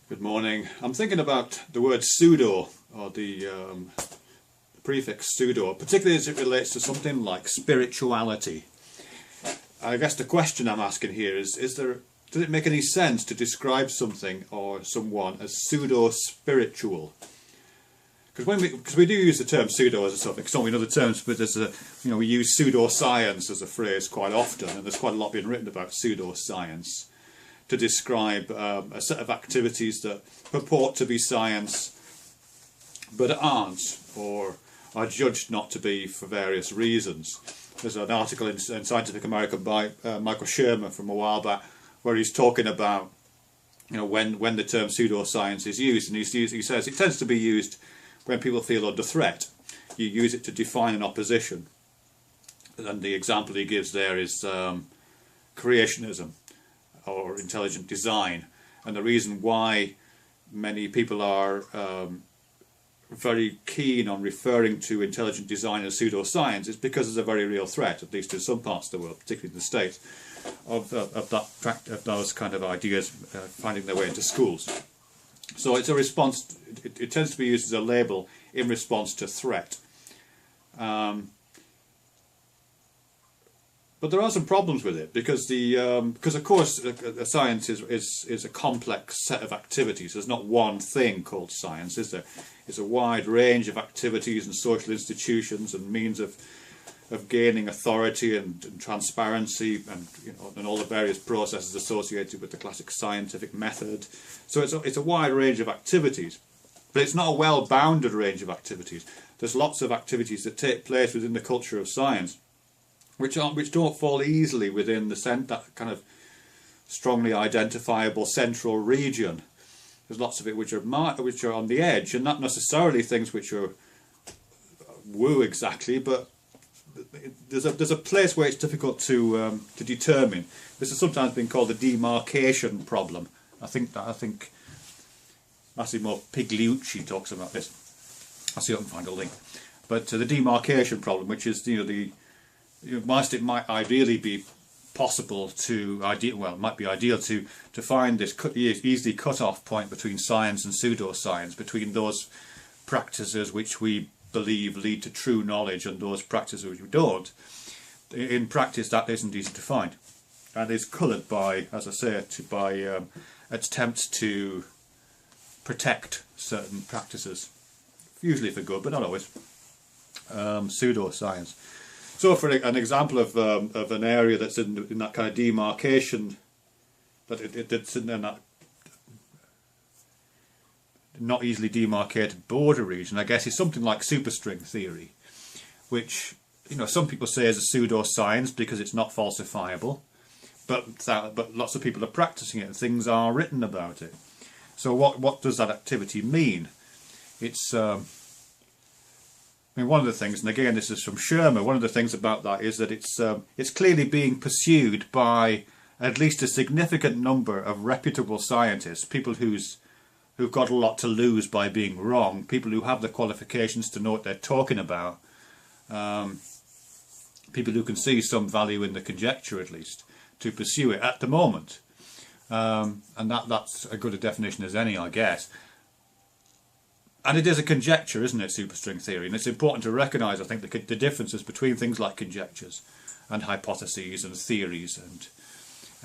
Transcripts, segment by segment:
Good morning. I'm thinking about the word pseudo, or the prefix pseudo, particularly as it relates to something like spirituality. I guess the question I'm asking here is does it make any sense to describe something or someone as pseudo-spiritual? Because we do use the term pseudo as a suffix, don't we? In other terms, but we use pseudoscience as a phrase quite often, and there's quite a lot being written about pseudoscience to describe a set of activities that purport to be science but aren't, or are judged not to be for various reasons. There's an article in Scientific American by Michael Shermer from a while back where he's talking about when the term pseudoscience is used, and he says it tends to be used when people feel under threat. You use it to define an opposition, and the example he gives there is creationism or intelligent design. And the reason why many people are very keen on referring to intelligent design as pseudoscience is because there's a very real threat, at least in some parts of the world, particularly in the States, of those kind of ideas finding their way into schools. So it's a response. It tends to be used as a label in response to threat. But there are some problems with it because of course a science is a complex set of activities. There's not one thing called science, is there? It's a wide range of activities and social institutions and means of gaining authority and transparency and all the various processes associated with the classic scientific method. So it's a wide range of activities, but it's not a well-bounded range of activities. There's lots of activities that take place within the culture of science which don't fall easily within that kind of strongly identifiable central region. There's lots of it which are on the edge, and not necessarily things which are woo exactly, but there's a place where it's difficult to determine. This has sometimes been called the demarcation problem. I think Massimo Pigliucci talks about this. I'll see if I can find a link. But the demarcation problem, which is whilst it might ideally be possible it might be ideal to find this easily cut-off point between science and pseudoscience, between those practices which we believe lead to true knowledge and those practices which we don't. In practice, that isn't easy to find, and is coloured by, as I say, by attempts to protect certain practices, usually for good, but not always. Pseudoscience. So, for an example of an area that's in that kind of demarcation, that's in that not easily demarcated border region, I guess, is something like superstring theory, which some people say is a pseudoscience because it's not falsifiable, but lots of people are practicing it and things are written about it. So, what does that activity mean? It's one of the things, and again this is from Shermer, one of the things about that is that it's clearly being pursued by at least a significant number of reputable scientists, people who've got a lot to lose by being wrong, people who have the qualifications to know what they're talking about, people who can see some value in the conjecture at least, to pursue it at the moment. And that's as good a definition as any, I guess. And it is a conjecture, isn't it, superstring theory? And it's important to recognise, I think, the differences between things like conjectures and hypotheses and theories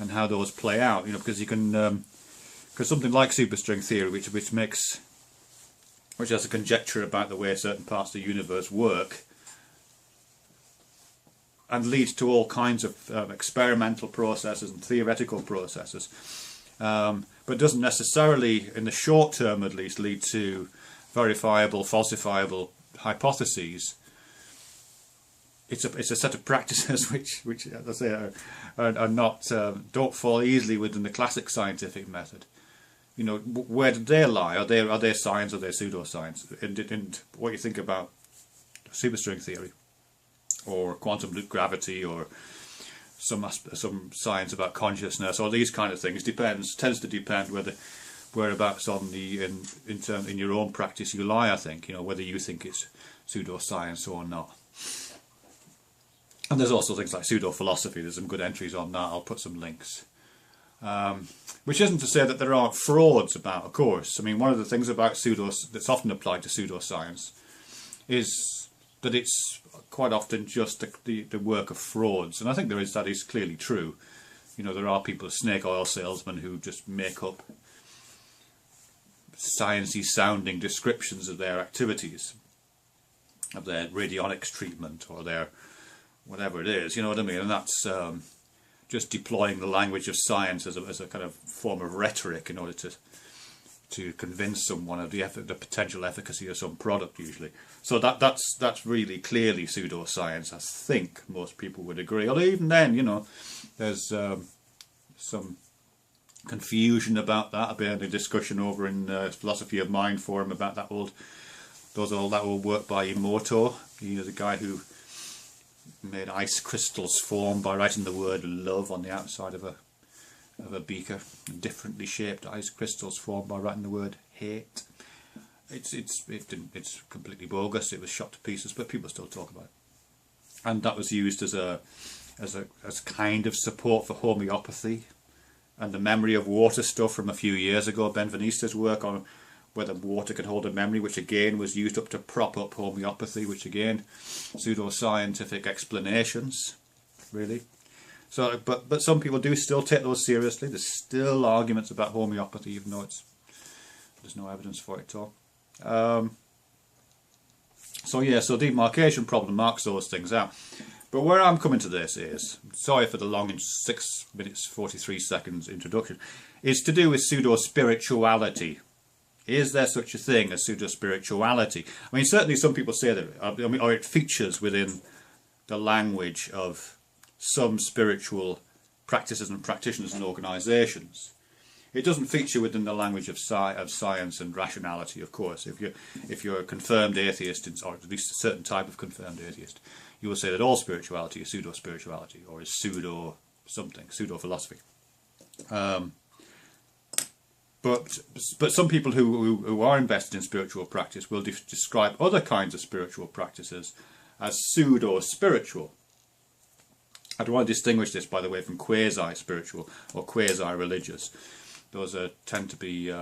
and how those play out. Because you can, because something like superstring theory, which has a conjecture about the way certain parts of the universe work, and leads to all kinds of experimental processes and theoretical processes, but doesn't necessarily, in the short term at least, lead to verifiable, falsifiable hypotheses. It's a set of practices which as I say, are not don't fall easily within the classic scientific method. Where do they lie? Are they science or are they pseudoscience? And what you think about superstring theory, or quantum loop gravity, or some science about consciousness, or these kind of things tends to depend whereabouts in your own practice you lie, I think, whether you think it's pseudoscience or not. And there's also things like pseudo-philosophy. There's some good entries on that. I'll put some links Which isn't to say that there aren't frauds about, of course. I mean, one of the things about that's often applied to pseudoscience is that it's quite often just the work of frauds, and I think that is clearly true. You know, there are people, snake oil salesmen, who just make up sciencey sounding descriptions of their activities, of their radionics treatment or their whatever it is, you know what I mean? And that's just deploying the language of science as a kind of form of rhetoric in order to convince someone of the potential efficacy of some product, usually. So that's really clearly pseudoscience. I think most people would agree. Although even then, you know, there's some confusion about that. I've been in a discussion over in Philosophy of Mind forum about that old work by Emoto. He was the guy who made ice crystals form by writing the word love on the outside of a beaker. Differently shaped ice crystals formed by writing the word hate. It's completely bogus. It was shot to pieces, but people still talk about it. And that was used as kind of support for homeopathy and the memory of water stuff from a few years ago. Benveniste's work on whether water can hold a memory, which again was used up to prop up homeopathy, which again, pseudoscientific explanations, really. So, but some people do still take those seriously. There's still arguments about homeopathy, even though there's no evidence for it at all. So demarcation problem marks those things out. But where I'm coming to this is, sorry for the long 6 minutes 43 seconds introduction, is to do with pseudo-spirituality. Is there such a thing as pseudo-spirituality? I mean, certainly some people say that, or it features within the language of some spiritual practices and practitioners and organisations. It doesn't feature within the language of science and rationality, of course. If you're a confirmed atheist, or at least a certain type of confirmed atheist, you will say that all spirituality is pseudo-spirituality, or is pseudo-something, pseudo-philosophy. But some people who are invested in spiritual practice will describe other kinds of spiritual practices as pseudo-spiritual. I want to distinguish this, by the way, from quasi-spiritual or quasi-religious. Those tend to be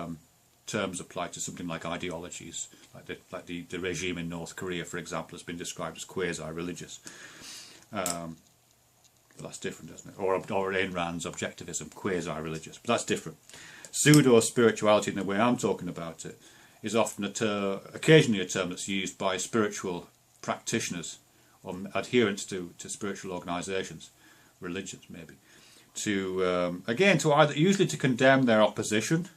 terms applied to something like ideologies, like the regime in North Korea, for example, has been described as quasi-religious. But that's different, isn't it? Or Ayn Rand's objectivism, quasi-religious, but that's different. Pseudo-spirituality, in the way I'm talking about it, is often occasionally a term that's used by spiritual practitioners or adherents to spiritual organisations, religions maybe, to either usually to condemn their opposition,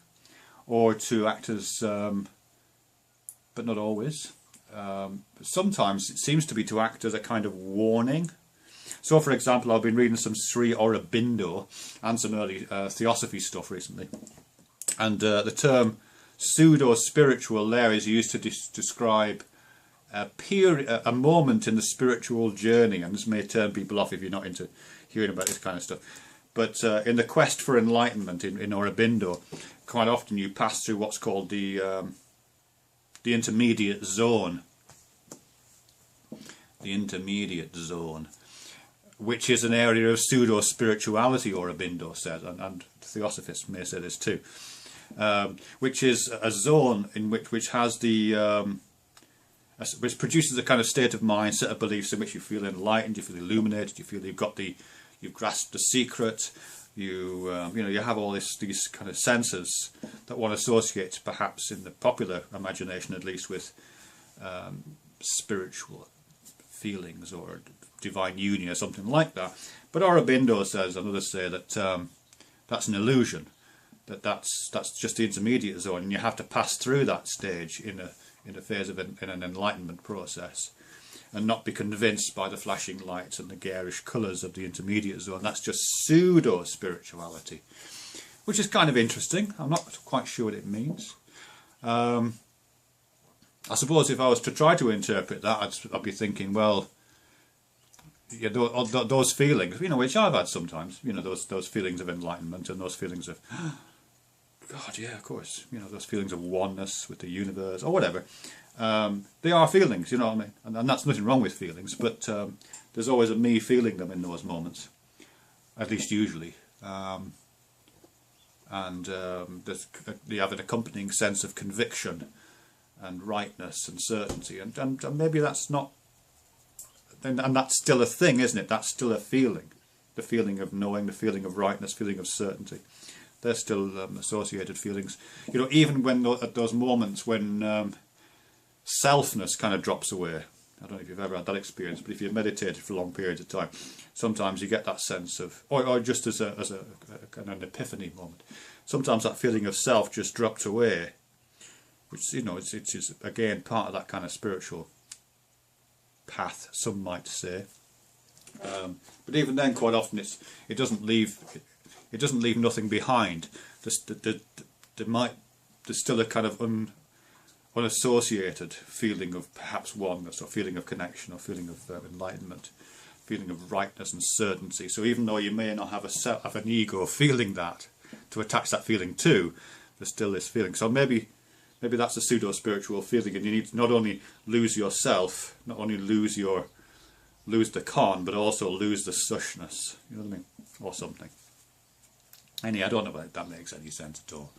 or to act as, but not always. Sometimes it seems to be to act as a kind of warning. So, for example, I've been reading some Sri Aurobindo and some early theosophy stuff recently, and the term pseudo-spiritual there is used to describe a moment in the spiritual journey, and this may turn people off if you're not into hearing about this kind of stuff. But in the quest for enlightenment in Aurobindo, quite often you pass through what's called the intermediate zone. The intermediate zone, which is an area of pseudo-spirituality, Aurobindo says, and theosophists may say this too, which is a zone in which has which produces a kind of state of mind, set of beliefs in which you feel enlightened, you feel illuminated, you feel you've grasped the secret, you have all these kind of senses that one associates, perhaps in the popular imagination at least, with spiritual feelings or divine union or something like that. But Aurobindo says, and others say, that that's an illusion, that's just the intermediate zone, and you have to pass through that stage in a phase of an enlightenment process, and not be convinced by the flashing lights and the garish colours of the intermediate zone. That's just pseudo-spirituality, which is kind of interesting. I'm not quite sure what it means. I suppose if I was to try to interpret that, I'd be thinking, well, yeah, those feelings, which I've had sometimes, those feelings of enlightenment and those feelings of, God, yeah, of course, those feelings of oneness with the universe or whatever. They are feelings, you know what I mean? And that's nothing wrong with feelings, but there's always a me feeling them in those moments, at least usually. and you have an accompanying sense of conviction and rightness and certainty, and maybe that's not, and that's still a thing, isn't it? That's still a feeling, the feeling of knowing, the feeling of rightness, feeling of certainty. They're still associated feelings. You know, even when at those moments when selfness kind of drops away. I don't know if you've ever had that experience, but if you've meditated for long periods of time, sometimes you get that sense of, or just as a kind of an epiphany moment. Sometimes that feeling of self just drops away, which, you know, it's again part of that kind of spiritual path, some might say. But even then, quite often, it doesn't leave nothing behind. There's still a kind of unassociated feeling of perhaps oneness, or feeling of connection, or feeling of enlightenment, feeling of rightness and certainty. So even though you may not have an ego feeling that, to attach that feeling to, there's still this feeling. So maybe that's a pseudo-spiritual feeling, and you need to not only lose yourself, not only lose the con, but also lose the sushness. You know what I mean? Or something. I don't know if that makes any sense at all.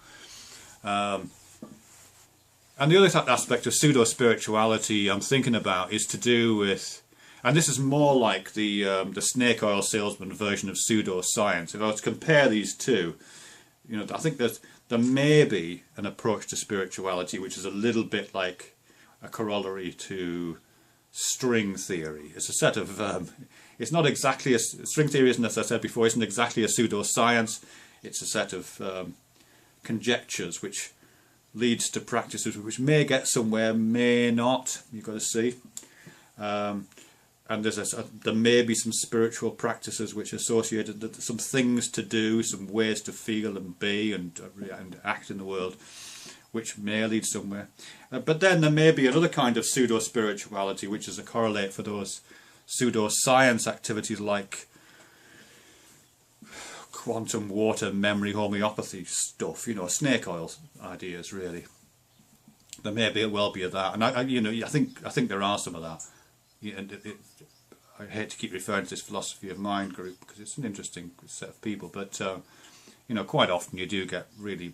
And the other aspect of pseudo-spirituality I'm thinking about is to do with, and this is more like the snake oil salesman version of pseudoscience. If I was to compare these two, you know, I think there may be an approach to spirituality which is a little bit like a corollary to string theory. It's a set of, it's not exactly string theory isn't, as I said before, isn't exactly a pseudoscience. It's a set of conjectures which leads to practices which may get somewhere, may not. You've got to see. And there may be some spiritual practices which are associated, some things to do, some ways to feel and be and act in the world, which may lead somewhere. But then there may be another kind of pseudo-spirituality, which is a correlate for those pseudo-science activities like quantum water memory homeopathy stuff, you know, snake oil ideas, really. There may well be of that, and I think there are some of that. And I hate to keep referring to this philosophy of mind group because it's an interesting set of people, but you know, quite often you do get really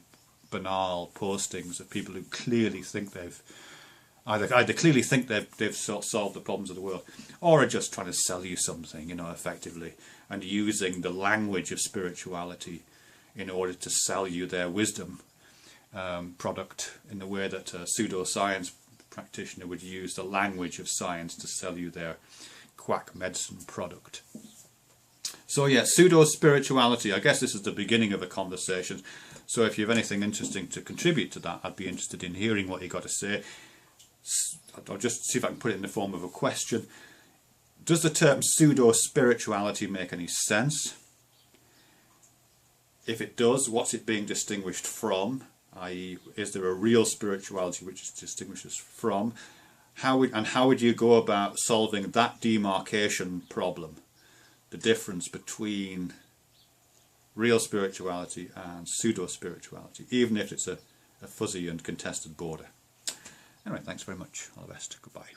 banal postings of people who clearly think they've solved the problems of the world, or are just trying to sell you something, you know, effectively, and using the language of spirituality in order to sell you their wisdom product in the way that a pseudoscience practitioner would use the language of science to sell you their quack medicine product. So yeah, pseudo-spirituality, I guess this is the beginning of a conversation, so if you have anything interesting to contribute to that, I'd be interested in hearing what you've got to say. I'll just see if I can put it in the form of a question. Does the term pseudo-spirituality make any sense? If it does, what's it being distinguished from? I.e., is there a real spirituality which it distinguishes from? How would you go about solving that demarcation problem? The difference between real spirituality and pseudo-spirituality, even if it's a fuzzy and contested border. Anyway, thanks very much. All the best. Goodbye.